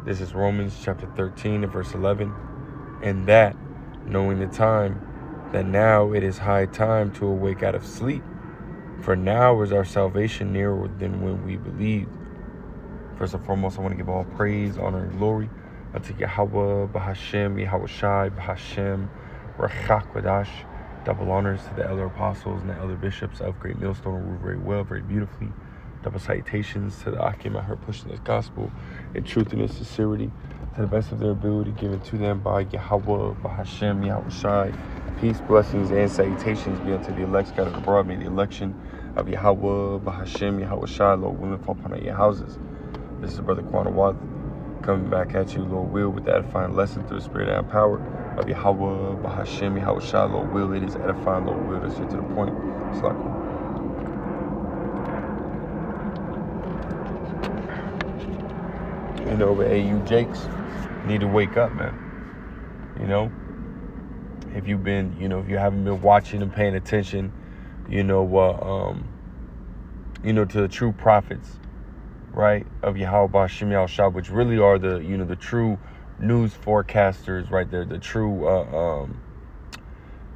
This is Romans chapter 13 and verse 11. And that, knowing the time, that now it is high time to awake out of sleep. For now is our salvation nearer than when we believed. First and foremost, I want to give all praise, honor, and glory unto Yahweh, Bahashem, Yahweh Shai, Bahashem, Rachak Wadash. Double honors to the elder apostles and the elder bishops of Great Millstone, who rule very well, very beautifully. Double salutations to the Akim out here pushing this gospel in truth and in sincerity to the best of their ability, given to them by Yahweh, Bahashem, Yahweh Shai. Peace, blessings, and salutations be unto the elect scattered abroad. May the election of Yahweh, Bahashem, Yahweh Shai, Lord willing, fall upon your houses. This is Brother Quana Watt coming back at you, Lord will, with the edifying lesson through the spirit and power of Yahweh, Bahashem, Yahweh Shai, Lord will. It is edifying, Lord will. That's here to the point. It's like, you know, but hey, you Jakes need to wake up, man. You know, if you've been, you know, if you haven't been watching and paying attention, you know, to the true prophets, right, of Yahweh Bashim Yahweh Shah, which really are the, you know, the true news forecasters, right there, the true,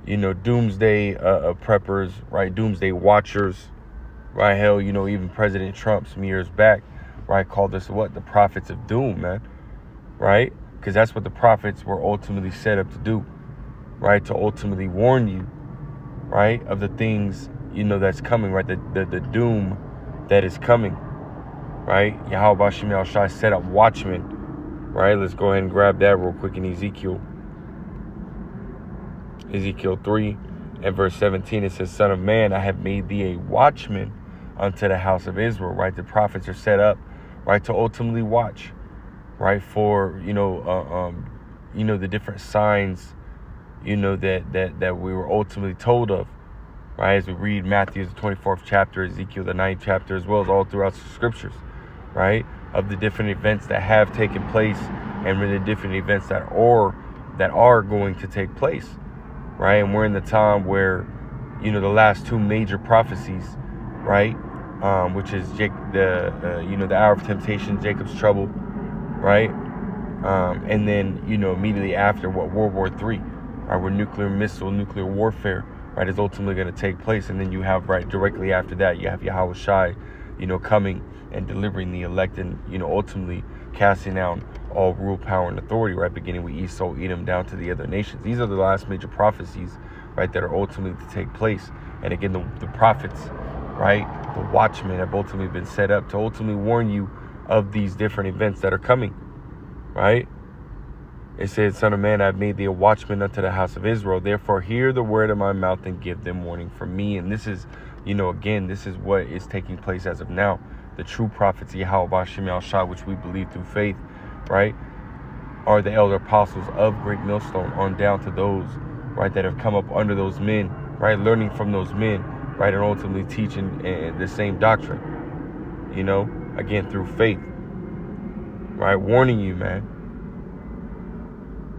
doomsday preppers, right, doomsday watchers, right, hell, you know, even President Trump some years back, right, called us what? The prophets of doom, man, right, because that's what the prophets were ultimately set up to do, right, to ultimately warn you, right, of the things, you know, that's coming, right, the doom that is coming. Right, Yahweh Bashim Yahweh Shai set up watchmen. Right, let's go ahead and grab that real quick in Ezekiel 3 and verse 17. It says, "Son of man, I have made thee a watchman unto the house of Israel." Right, the prophets are set up, right, to ultimately watch, right, for the different signs, you know, that we were ultimately told of. Right, as we read Matthew the 24th chapter, Ezekiel the 9th chapter, as well as all throughout the scriptures, right, of the different events that have taken place and the different events that are going to take place, right? And we're in the time where, you know, the last two major prophecies, right, which is the hour of temptation, Jacob's trouble, right, and then, you know, immediately after World War III, right, where nuclear warfare, right, is ultimately going to take place. And then you have, right, directly after that, you have Yahweh Shai, you know, coming and delivering the elect and, you know, ultimately casting down all rule, power, and authority, right, beginning with Esau, Edom, down to the other nations. These are the last major prophecies, right, that are ultimately to take place. And again, the prophets, right, the watchmen have ultimately been set up to ultimately warn you of these different events that are coming, right? It says, "Son of man, I have made thee a watchman unto the house of Israel. Therefore, hear the word of my mouth and give them warning from me." And this is, you know, again, this is what is taking place as of now. The true prophets, Yahweh Bashim Yahweh Shai, which we believe through faith, right, are the elder apostles of Great Millstone on down to those, right, that have come up under those men, right, learning from those men, right, and ultimately teaching the same doctrine, you know, again, through faith, right, warning you, man.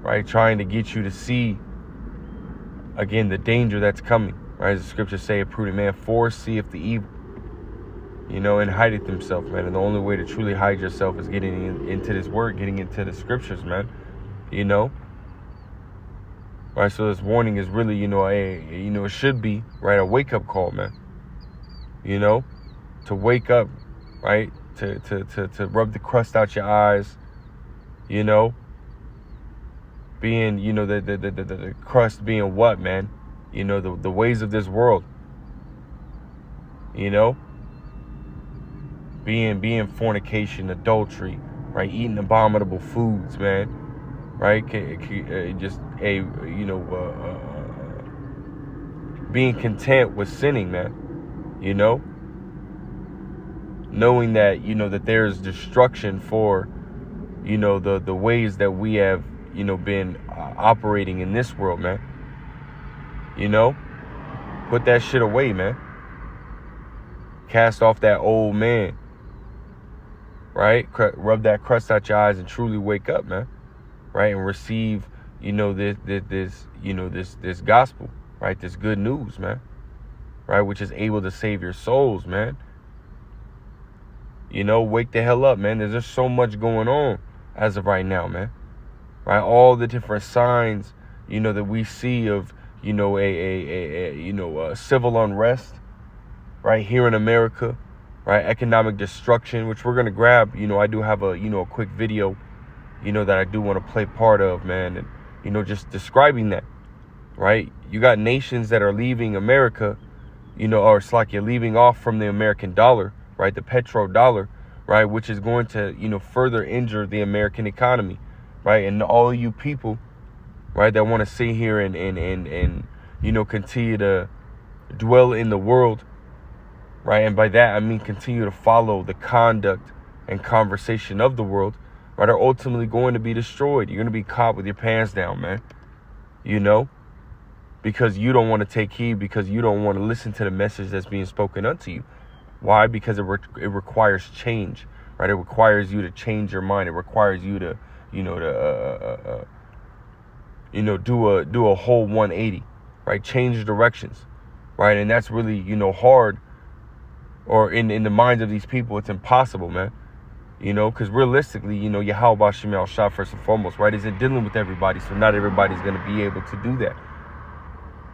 Right, trying to get you to see, again, the danger that's coming. Right, as the scriptures say, a prudent man foreseeth the evil, you know, and hideth himself, man. And the only way to truly hide yourself is getting into this word, getting into the scriptures, man. You know, right. So this warning is really, you know, it should be, right, a wake up call, man. You know, to wake up, right, to rub the crust out your eyes, you know. Being, you know, the crust being what, man? You know, the ways of this world. You know, being fornication, adultery, right? Eating abominable foods, man. Right? Being content with sinning, man. You know, knowing that, you know, that there's destruction for, you know, the ways that we have, you know, been operating in this world, man. You know, put that shit away, man. Cast off that old man, right? Rub that crust out your eyes and truly wake up, man. Right, and receive, you know, this gospel, right? This good news, man. Right, which is able to save your souls, man. You know, wake the hell up, man. There's just so much going on, as of right now, man. Right, all the different signs, that we see of, a civil unrest, right, here in America, right, economic destruction, which we're gonna grab. I do have a quick video, that I do want to play part of, man, and just describing that, right. You got nations that are leaving America, or it's like you're leaving off from the American dollar, right, the petrodollar, right, which is going to, further injure the American economy. Right, and all you people, right, that want to sit here and continue to dwell in the world, right, and by that I mean continue to follow the conduct and conversation of the world, right, are ultimately going to be destroyed. You're going to be caught with your pants down, man, because you don't want to take heed, because you don't want to listen to the message that's being spoken unto you. Why? Because it requires change, right? It requires you to change your mind. It requires you to do a whole 180, right? Change directions, right? And that's really, hard, or in the minds of these people, it's impossible, man. Because realistically, Yahweh Shem Shah, first and foremost, right, isn't dealing with everybody, so not everybody's going to be able to do that.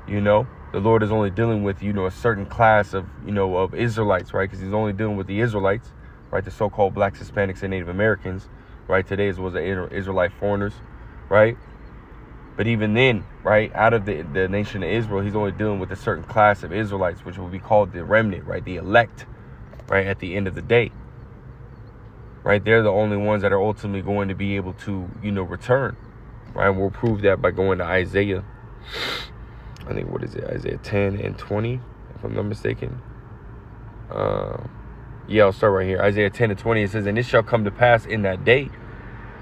The Lord is only dealing with, a certain class of, of Israelites, right? Because he's only dealing with the Israelites, right? The so-called blacks, Hispanics, and Native Americans. Right, today was the Israelite foreigners, right? But even then, right, out of the nation of Israel, he's only dealing with a certain class of Israelites, which will be called the remnant, right, the elect, right, at the end of the day. Right, they're the only ones that are ultimately going to be able to, return, right? And we'll prove that by going to Isaiah, I think, what is it, Isaiah 10 and 20, if I'm not mistaken. Yeah, I'll start right here. Isaiah 10 and 20, it says, "And it shall come to pass in that day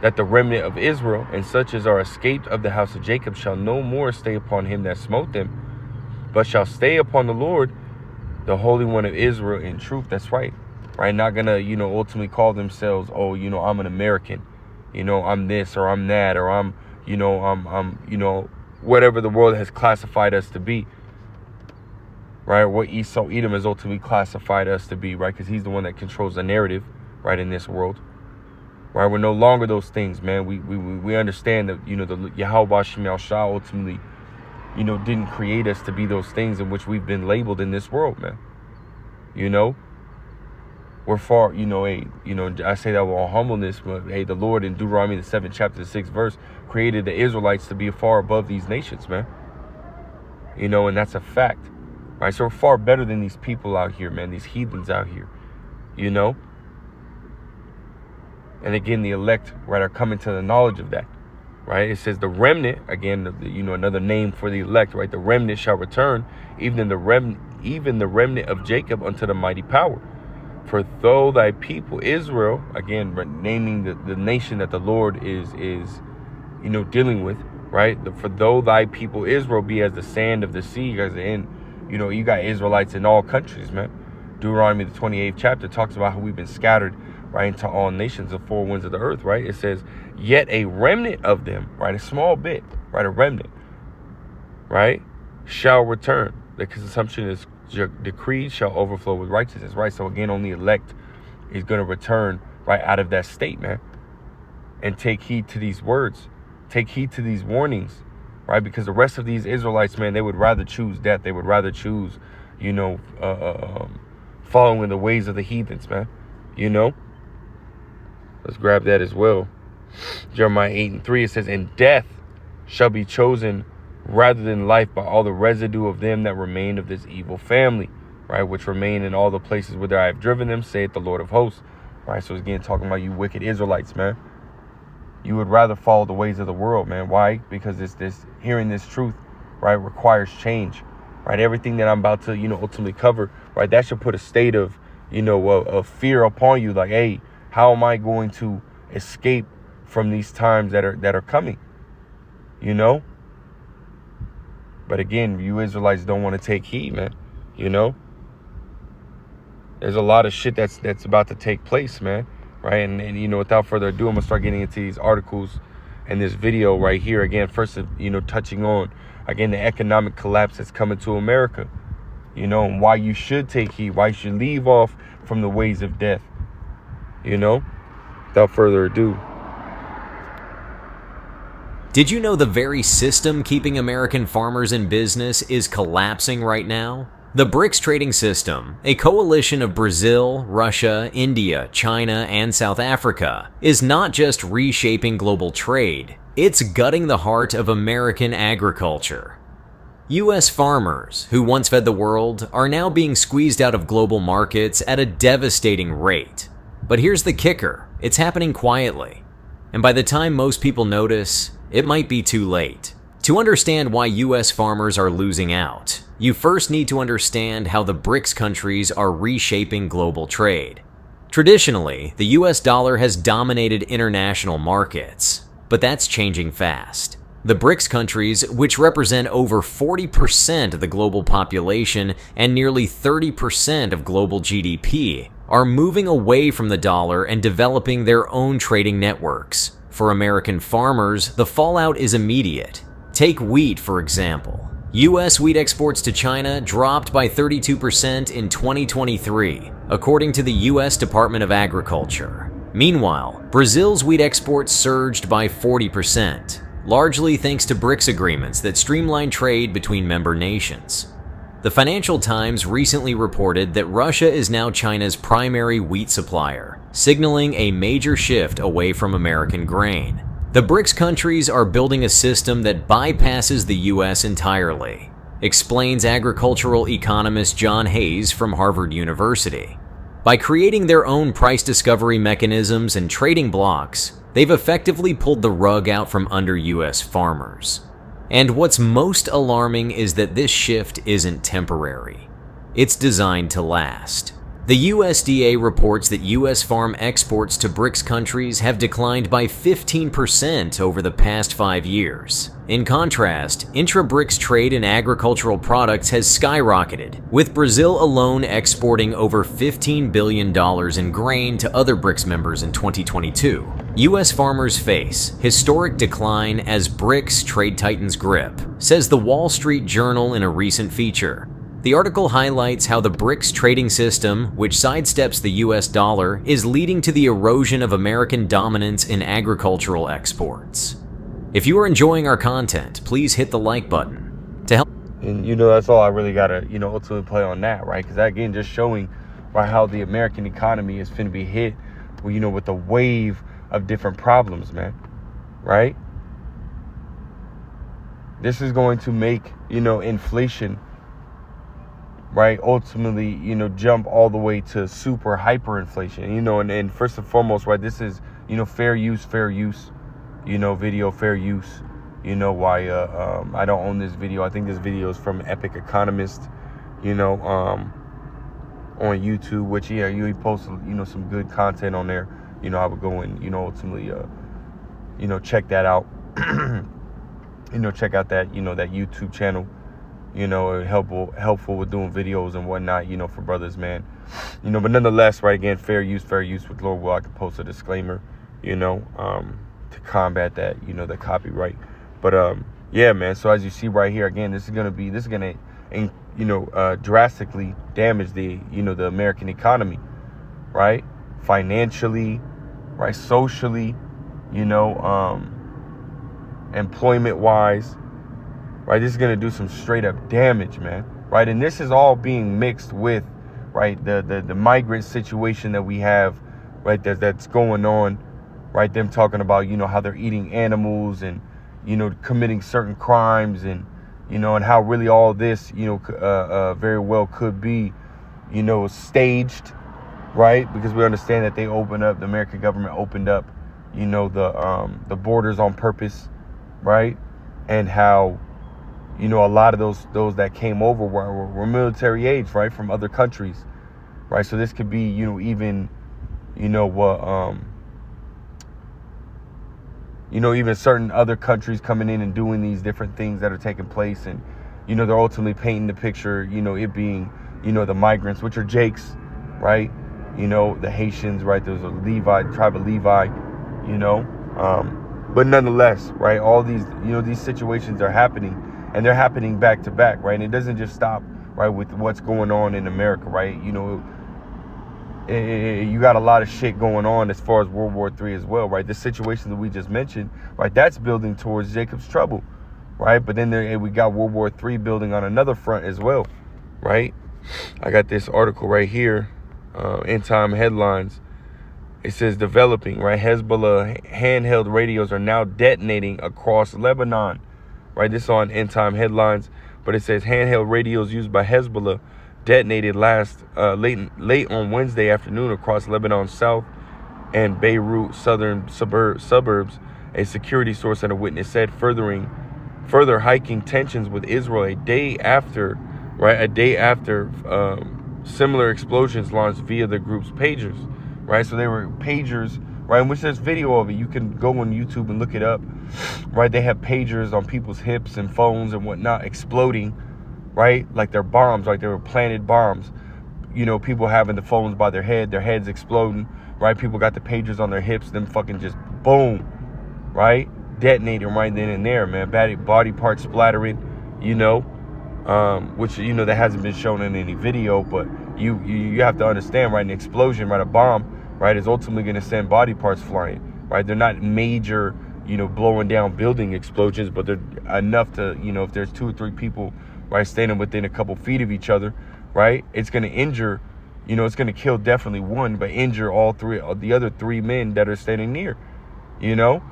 that the remnant of Israel, and such as are escaped of the house of Jacob, shall no more stay upon him that smote them, but shall stay upon the Lord, the Holy One of Israel, in truth." That's right. Right? Not gonna, ultimately call themselves, oh, I'm an American, I'm this or I'm that, or I'm whatever the world has classified us to be. Right, what Esau Edom has ultimately classified us to be, right? Because he's the one that controls the narrative, right, in this world. Right, we're no longer those things, man. We understand that, the Yahweh Shem Shah ultimately, didn't create us to be those things in which we've been labeled in this world, man. We're far, I say that with all humbleness, but hey, the Lord in Deuteronomy, the 7th chapter, the 6th verse, created the Israelites to be far above these nations, man. And that's a fact. Right, so we're far better than these people out here, man, these heathens out here, And again, the elect, right, are coming to the knowledge of that, right? It says the remnant, again, another name for the elect, right? The remnant shall return, even the remnant of Jacob unto the mighty power. For though thy people Israel, again, naming the nation that the Lord is dealing with, right? For though thy people Israel be as the sand of the sea, guys, you got Israelites in all countries, man. Deuteronomy, the 28th chapter, talks about how we've been scattered, right, into all nations, the four winds of the earth, right? It says, yet a remnant of them, right, a small bit, right, a remnant, right, shall return. The consumption is decreed shall overflow with righteousness, right? So again, only elect is going to return, right, out of that state, man. And take heed to these words. Take heed to these warnings. Right, because the rest of these Israelites, man, they would rather choose death. They would rather choose, following the ways of the heathens, man. Let's grab that as well. Jeremiah 8 and 3, it says, "And death shall be chosen rather than life by all the residue of them that remain of this evil family," right, which remain in all the places whither I have driven them, saith the Lord of hosts. Right, so again, talking about you wicked Israelites, man. You would rather follow the ways of the world, man. Why? Because hearing this truth, right, requires change, right? Everything that I'm about to, ultimately cover, right, that should put a state of, of fear upon you. Like, hey, how am I going to escape from these times that are coming? But again, you Israelites don't want to take heed, man. There's a lot of shit that's about to take place, man. Right, and without further ado, I'm gonna start getting into these articles and this video right here. Again, first, touching on again the economic collapse that's coming to America, and why you should take heed, why you should leave off from the ways of death. Without further ado, Did you know the very system keeping American farmers in business is collapsing right now? The BRICS trading system, a coalition of Brazil, Russia, India, China, and South Africa, is not just reshaping global trade, it's gutting the heart of American agriculture. U.S. farmers, who once fed the world, are now being squeezed out of global markets at a devastating rate. But here's the kicker, it's happening quietly. And by the time most people notice, it might be too late. To understand why U.S. farmers are losing out, you first need to understand how the BRICS countries are reshaping global trade. Traditionally, the US dollar has dominated international markets, but that's changing fast. The BRICS countries, which represent over 40% of the global population and nearly 30% of global GDP, are moving away from the dollar and developing their own trading networks. For American farmers, the fallout is immediate. Take wheat, for example. U.S. wheat exports to China dropped by 32% in 2023, according to the U.S. Department of Agriculture. Meanwhile, Brazil's wheat exports surged by 40%, largely thanks to BRICS agreements that streamline trade between member nations. The Financial Times recently reported that Russia is now China's primary wheat supplier, signaling a major shift away from American grain. The BRICS countries are building a system that bypasses the U.S. entirely, explains agricultural economist John Hayes from Harvard University. By creating their own price discovery mechanisms and trading blocks, they've effectively pulled the rug out from under U.S. farmers. And what's most alarming is that this shift isn't temporary. It's designed to last. The USDA reports that U.S. farm exports to BRICS countries have declined by 15% over the past 5 years. In contrast, intra-BRICS trade in agricultural products has skyrocketed, with Brazil alone exporting over $15 billion in grain to other BRICS members in 2022. U.S. farmers face historic decline as BRICS trade tightens grip, says the Wall Street Journal in a recent feature. The article highlights how the BRICS trading system, which sidesteps the US dollar, is leading to the erosion of American dominance in agricultural exports. If you are enjoying our content, please hit the like button to help. And that's all I really gotta ultimately play on that, right? Because again, just showing right how the American economy is finna be hit with a wave of different problems, man, right? This is going to make inflation, right, ultimately, jump all the way to super hyperinflation, and first and foremost, right, this is, fair use, video, fair use, why, I don't own this video. I think this video is from Epic Economist, on YouTube, which, he posts, some good content on there. I would go and, ultimately, check that out, check out that, that YouTube channel. Helpful with doing videos and whatnot, for brothers, man. But nonetheless, right, again, fair use with Lord Will. I can post a disclaimer, to combat that, the copyright. But yeah, man. So as you see right here, again, this is gonna drastically damage the the American economy, right? Financially, right, socially, employment wise. Right, this is going to do some straight up damage, man. Right, and this is all being mixed with, right, the migrant situation that we have, right, that's going on, right, them talking about, how they're eating animals and, committing certain crimes and, and how really all this, very well could be, staged, right, because we understand that the American government opened up, the borders on purpose, right, and how a lot of those that came over were military age, right, from other countries, right? So this could be, even, even certain other countries coming in and doing these different things that are taking place, and they're ultimately painting the picture, it being, the migrants, which are Jakes, right? The Haitians, right? There's a tribe of Levi, but nonetheless, right? All these, these situations are happening. And they're happening back to back, right? And it doesn't just stop, right, with what's going on in America, right? you got a lot of shit going on as far as World War III as well, right? The situation that we just mentioned, right, that's building towards Jacob's trouble, right? But then we got World War III building on another front as well, right? I got this article right here, End Time Headlines. It says developing, right? Hezbollah handheld radios are now detonating across Lebanon, right? This is on End Time Headlines, but it says handheld radios used by Hezbollah detonated late on Wednesday afternoon across Lebanon's south and Beirut southern suburbs. A security source and a witness said, further hiking tensions with Israel a day after similar explosions launched via the group's pagers, right? So they were pagers, right? Which there's video of it. You can go on YouTube and look it up, right? They have pagers on people's hips and phones and whatnot exploding, right? Like they're bombs, like they were planted bombs. You know, people having the phones by their heads exploding, right? People got the pagers on their hips, them fucking just boom, right? Detonating right then and there, man. Body parts splattering, you know, which, you know, that hasn't been shown in any video, but you have to understand, right? An explosion, right? A bomb, right, is ultimately going to send body parts flying, right? They're not major, you know, blowing down building explosions, but they're enough to, you know, if there's 2 or 3 people, right, standing within a couple feet of each other, right, it's going to injure, you know, it's going to kill definitely one, but injure all the other 3 men that are standing near, you know.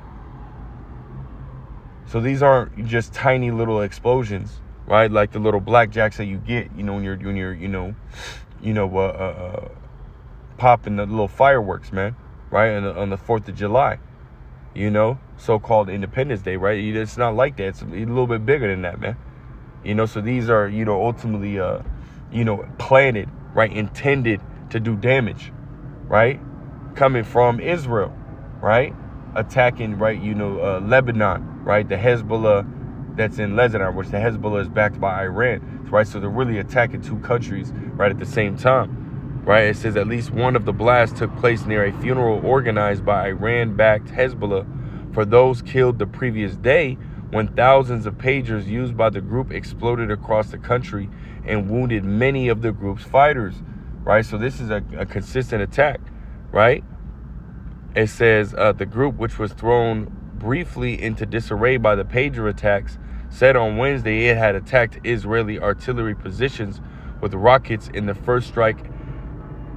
So these aren't just tiny little explosions, right, like the little blackjacks that you get, you know, when you're popping the little fireworks, man, right, on the 4th of July, you know, so-called Independence Day, right? It's not like that. It's a little bit bigger than that, man. You know, so these are, you know, ultimately, you know, planted, right, intended to do damage, right, coming from Israel, right, attacking, right, you know, Lebanon, right, the Hezbollah that's in Lebanon, which the Hezbollah is backed by Iran, right, so they're really attacking 2 countries, right, at the same time, right. It says at least one of the blasts took place near a funeral organized by Iran-backed Hezbollah for those killed the previous day, when thousands of pagers used by the group exploded across the country and wounded many of the group's fighters, right? So this is a consistent attack, right? It says the group, which was thrown briefly into disarray by the pager attacks, said on Wednesday it had attacked Israeli artillery positions with rockets in the first strike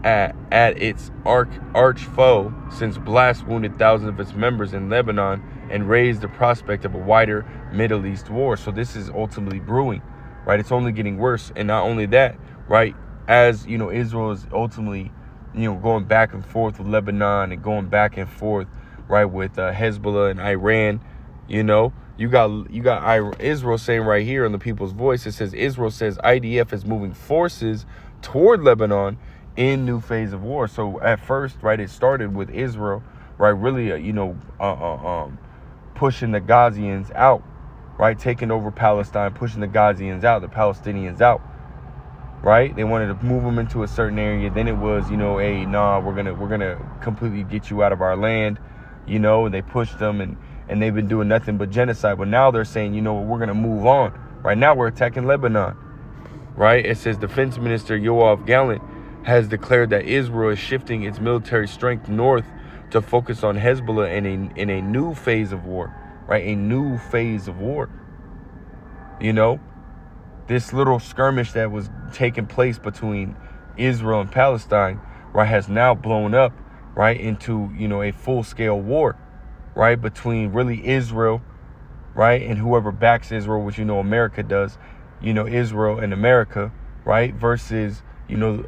at its arch foe since blasts wounded thousands of its members in Lebanon and raised the prospect of a wider Middle East war. So this is ultimately brewing, right? It's only getting worse. And not only that, right, as, you know, Israel is ultimately, you know, going back and forth with Lebanon and going back and forth, right, with Hezbollah and Iran, you know, you got Israel saying right here in the People's Voice, it says Israel says IDF is moving forces toward Lebanon in new phase of war. So at first, right, it started with Israel, right, really, you know, pushing the Ghazians out, right, taking over Palestine, pushing the Ghazians out, the Palestinians out, right. They wanted to move them into a certain area. Then it was, you know, hey, nah, we're gonna completely get you out of our land, you know. And they pushed them, and they've been doing nothing but genocide. But now they're saying, you know, we're gonna move on. Right now we're attacking Lebanon, right. It says Defense Minister Yoav Gallant has declared that Israel is shifting its military strength north to focus on Hezbollah in a new phase of war, right? A new phase of war. You know, this little skirmish that was taking place between Israel and Palestine, right, has now blown up, right, into, you know, a full-scale war, right, between really Israel, right, and whoever backs Israel, which, you know, America does, you know, Israel and America, right, versus, you know,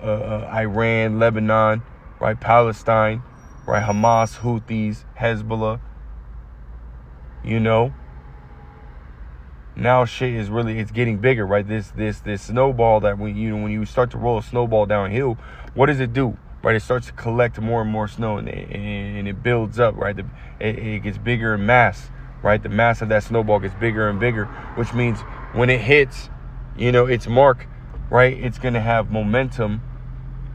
Iran, Lebanon, right, Palestine, right, Hamas, Houthis, Hezbollah, you know. Now shit is really, it's getting bigger, right? This snowball that when you start to roll a snowball downhill, what does it do? Right, it starts to collect more and more snow, and it builds up, right? It gets bigger in mass, right? The mass of that snowball gets bigger and bigger, which means when it hits, you know, its mark, right, it's going to have momentum,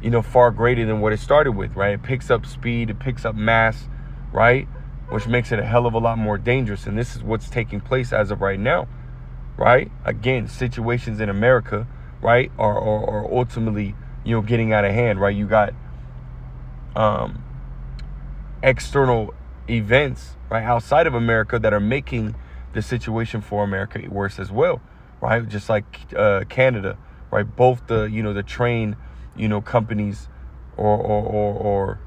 you know, far greater than what it started with, right? It picks up speed, it picks up mass, right? Which makes it a hell of a lot more dangerous. And this is what's taking place as of right now, right? Again, situations in America, right, are ultimately, you know, getting out of hand, right? You got external events, right, outside of America that are making the situation for America worse as well, right? Just like Canada, right? Both the train, companies, or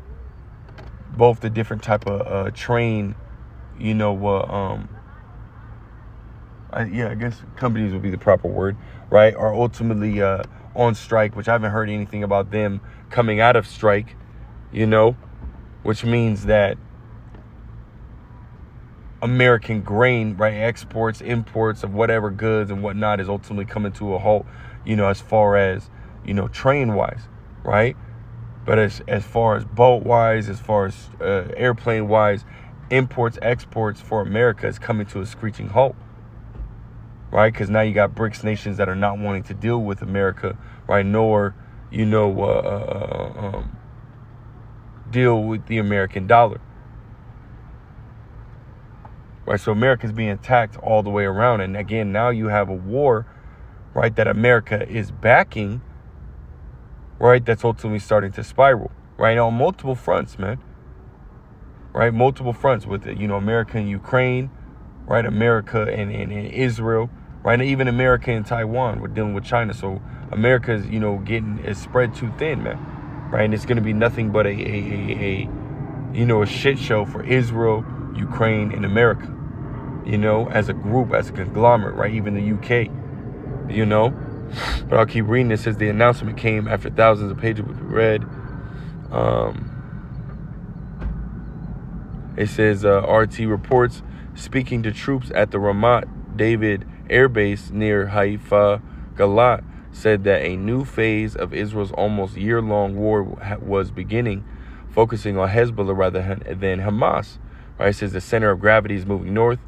both the different type of train, I guess companies would be the proper word, right? Are ultimately on strike, which I haven't heard anything about them coming out of strike, which means that American grain, right, exports, imports of whatever goods and whatnot is ultimately coming to a halt, as far as, train wise, right? But as far as boat wise, as far as airplane wise, imports, exports for America is coming to a screeching halt, right? Because now you got BRICS nations that are not wanting to deal with America, right? Nor, deal with the American dollar. Right, so America's being attacked all the way around. And again, now you have a war, right, that America is backing, right, that's ultimately starting to spiral, right, on multiple fronts, man. Right, multiple fronts with, America and Ukraine, right, America and Israel, right, and even America and Taiwan. We're dealing with China. So America's, is spread too thin, man, right, and it's going to be nothing but a shit show for Israel, Ukraine, and America, as a group, as a conglomerate, right? Even the UK, But I'll keep reading. It says the announcement came after thousands of pages were read. It says RT reports speaking to troops at the Ramat David Air Base near Haifa Galat said that a new phase of Israel's almost year-long war was beginning, focusing on Hezbollah rather than Hamas. Right? It says the center of gravity is moving north.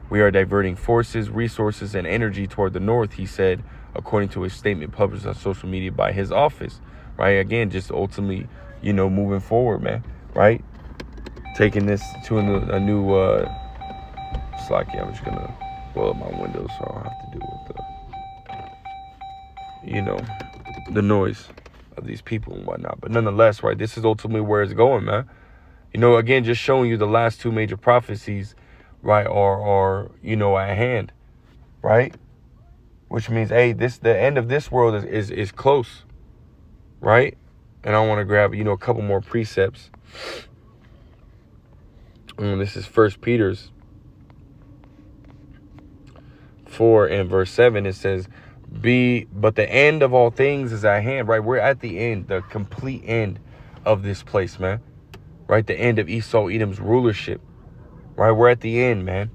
We are diverting forces, resources, and energy toward the north, he said, according to a statement published on social media by his office. Right? Again, just ultimately, moving forward, man. Right? Taking this to a new Slacky. I'm just going to roll up my windows so I don't have to deal with the noise of these people and whatnot. But nonetheless, right, this is ultimately where it's going, man. Again, just showing you the last two major prophecies, right, are at hand, right? Which means, hey, the end of this world is close, right? And I want to grab, a couple more precepts. This is 1 Peter's 4 and verse 7. It says, but the end of all things is at hand, right? We're at the end, the complete end of this place, man. Right? The end of Esau Edom's rulership. Right? We're at the end, man.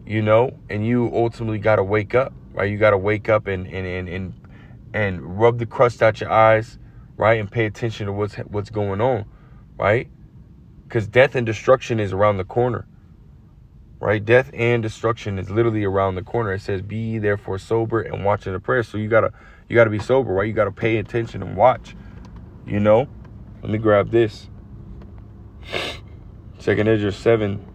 And you ultimately got to wake up, right? You got to wake up and rub the crust out your eyes, right? And pay attention to what's going on, right? Because death and destruction is around the corner, right? Death and destruction is literally around the corner. It says, be ye therefore sober and watch in the prayer. So you gotta be sober, right? You gotta pay attention and watch, Let me grab this. 2 Ezra 7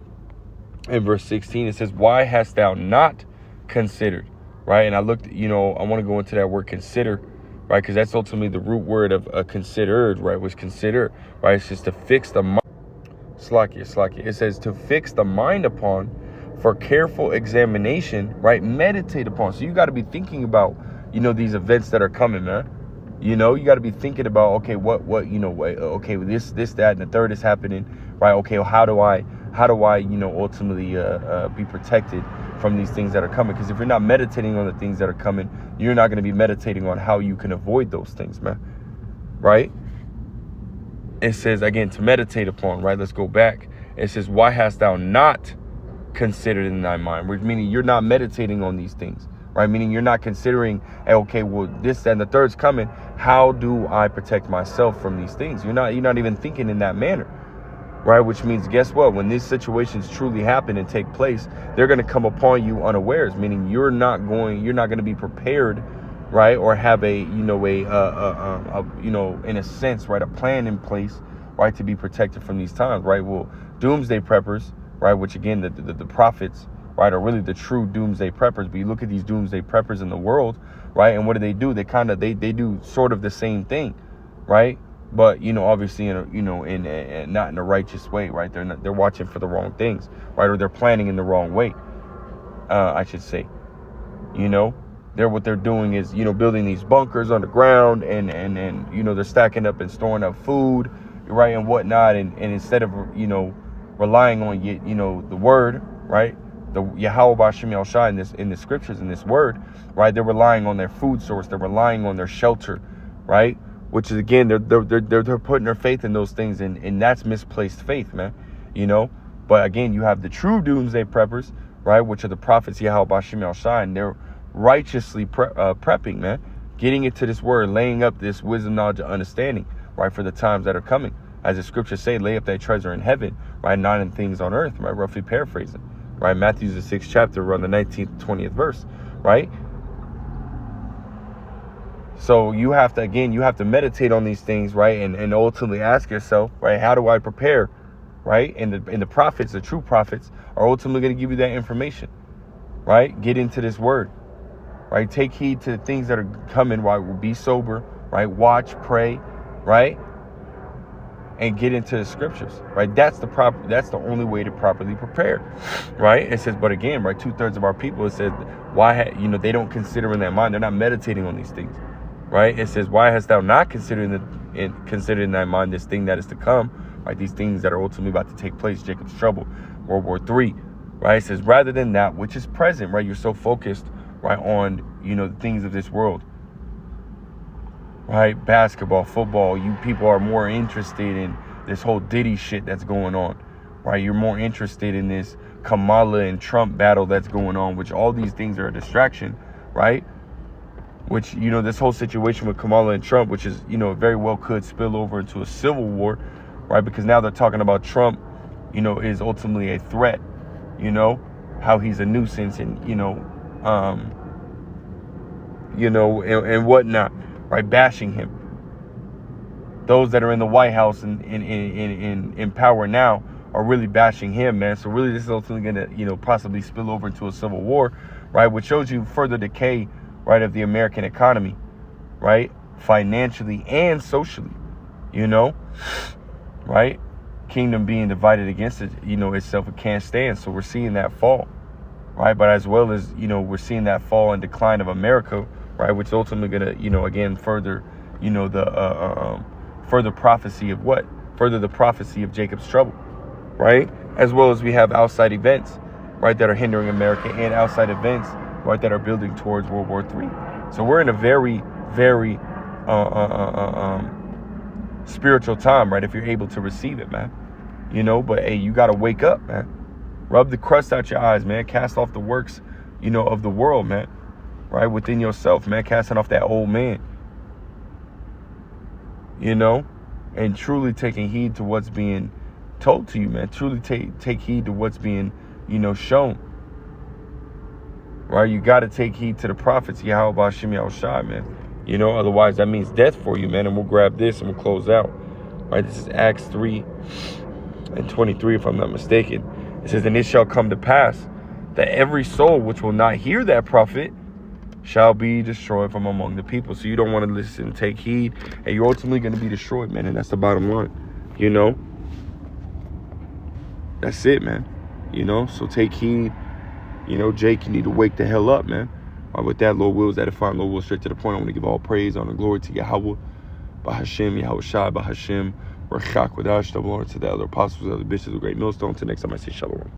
and verse 16, it says, why hast thou not considered, right? And I looked, I want to go into that word consider, right? Because that's ultimately the root word of considered, right? Was consider, right? It's just to fix the mind. Slacky. It says to fix the mind upon for careful examination, right? Meditate upon. So you got to be thinking about, these events that are coming, man. You got to be thinking about, okay, okay, this, that, and the third is happening, right? Okay, well, how do I, ultimately be protected from these things that are coming? Because if you're not meditating on the things that are coming, you're not going to be meditating on how you can avoid those things, man. Right? It says, again, to meditate upon, right? Let's go back. It says, why hast thou not considered in thy mind? Which meaning you're not meditating on these things, right? Meaning you're not considering, hey, okay, well, this and the third's coming. How do I protect myself from these things? You're not even thinking in that manner, right? Which means, guess what? When these situations truly happen and take place, they're going to come upon you unawares, meaning you're not going to be prepared, right? Or have a, in a sense, right, a plan in place, right, to be protected from these times, right? Well, doomsday preppers, right, which again, the prophets, right, are really the true doomsday preppers. But you look at these doomsday preppers in the world, right, and what do? They do sort of the same thing, right? but obviously in not in a righteous way, right? They're watching for the wrong things, right? Or they're planning in the wrong way, I should say. What they're doing is building these bunkers underground, and they're stacking up and storing up food, right, and whatnot, and instead of relying on the word, right, the Yahweh B'Shem Yahushua in the scriptures, in this word, right, they're relying on their food source, they're relying on their shelter, right, which is, again, they're putting their faith in those things, and that's misplaced faith, man. But again, you have the true doomsday preppers, right, which are the prophets Yahweh B'Shem Yahushua, and they're righteously prepping, man, getting into this word, laying up this wisdom, knowledge, and understanding, right, for the times that are coming. As the scriptures say, lay up thy treasure in heaven, right, not in things on earth, right, roughly paraphrasing, right, Matthew the 6th chapter, around the 19th, 20th verse, right. So you have to meditate on these things, right, and ultimately ask yourself, right, how do I prepare, right, and the prophets, the true prophets, are ultimately going to give you that information, right. Get into this word, right, take heed to the things that are coming, right, be sober, right, watch, pray, right, and get into the scriptures, right. That's the only way to properly prepare, right. It says, but again, right, 2/3 of our people, it says, why they don't consider in their mind, they're not meditating on these things, right. It says, why hast thou not considered in thy mind this thing that is to come, right, these things that are ultimately about to take place, Jacob's trouble, World War III, right. It says, rather than that which is present, right, you're so focused, right, on the things of this world, right, basketball, football. You people are more interested in this whole Diddy shit that's going on, right. You're more interested in this Kamala and Trump battle that's going on, which all these things are a distraction, right. Which this whole situation with Kamala and Trump, which is very well could spill over into a civil war, right, because now they're talking about Trump is ultimately a threat, how he's a nuisance, and and whatnot, right, bashing him. Those that are in the White House and in power now are really bashing him, man. So really, this is ultimately going to possibly spill over into a civil war, right, which shows you further decay, right, of the American economy, right, financially and socially, right. Kingdom being divided against it, itself, it can't stand. So we're seeing that fall, right, but as well as we're seeing that fall and decline of America, right, which is ultimately going to again further the further prophecy of what? Further the prophecy of Jacob's trouble, right, as well as we have outside events, right, that are hindering America, and outside events, right, that are building towards World War III. So we're in a very, very spiritual time, right, if you're able to receive it, man. But hey, you got to wake up, man. Rub the crust out your eyes, man. Cast off the works, of the world, man, right, within yourself, man. Casting off that old man, and truly taking heed to what's being told to you, man. Truly take heed to what's being, shown. Right, you got to take heed to the prophets, Yahweh B'Shem Yahushua, man. Otherwise that means death for you, man. And we'll grab this and we'll close out. Right, this is Acts 3:23, if I'm not mistaken. It says, and it shall come to pass that every soul which will not hear that prophet shall be destroyed from among the people. So you don't want to listen, take heed, and you're ultimately going to be destroyed, man. And that's the bottom line, That's it, man. So take heed. Jake, you need to wake the hell up, man. All right, with that, Lord wills, edifying, Lord will, straight to the point. I want to give all praise, honor, glory to Yahweh, B'Hashem, Yahushua, B'Hashem, Rechak, Wadash, double honor to the other apostles, the other bishops, the great millstone. Till next time, I say shalom.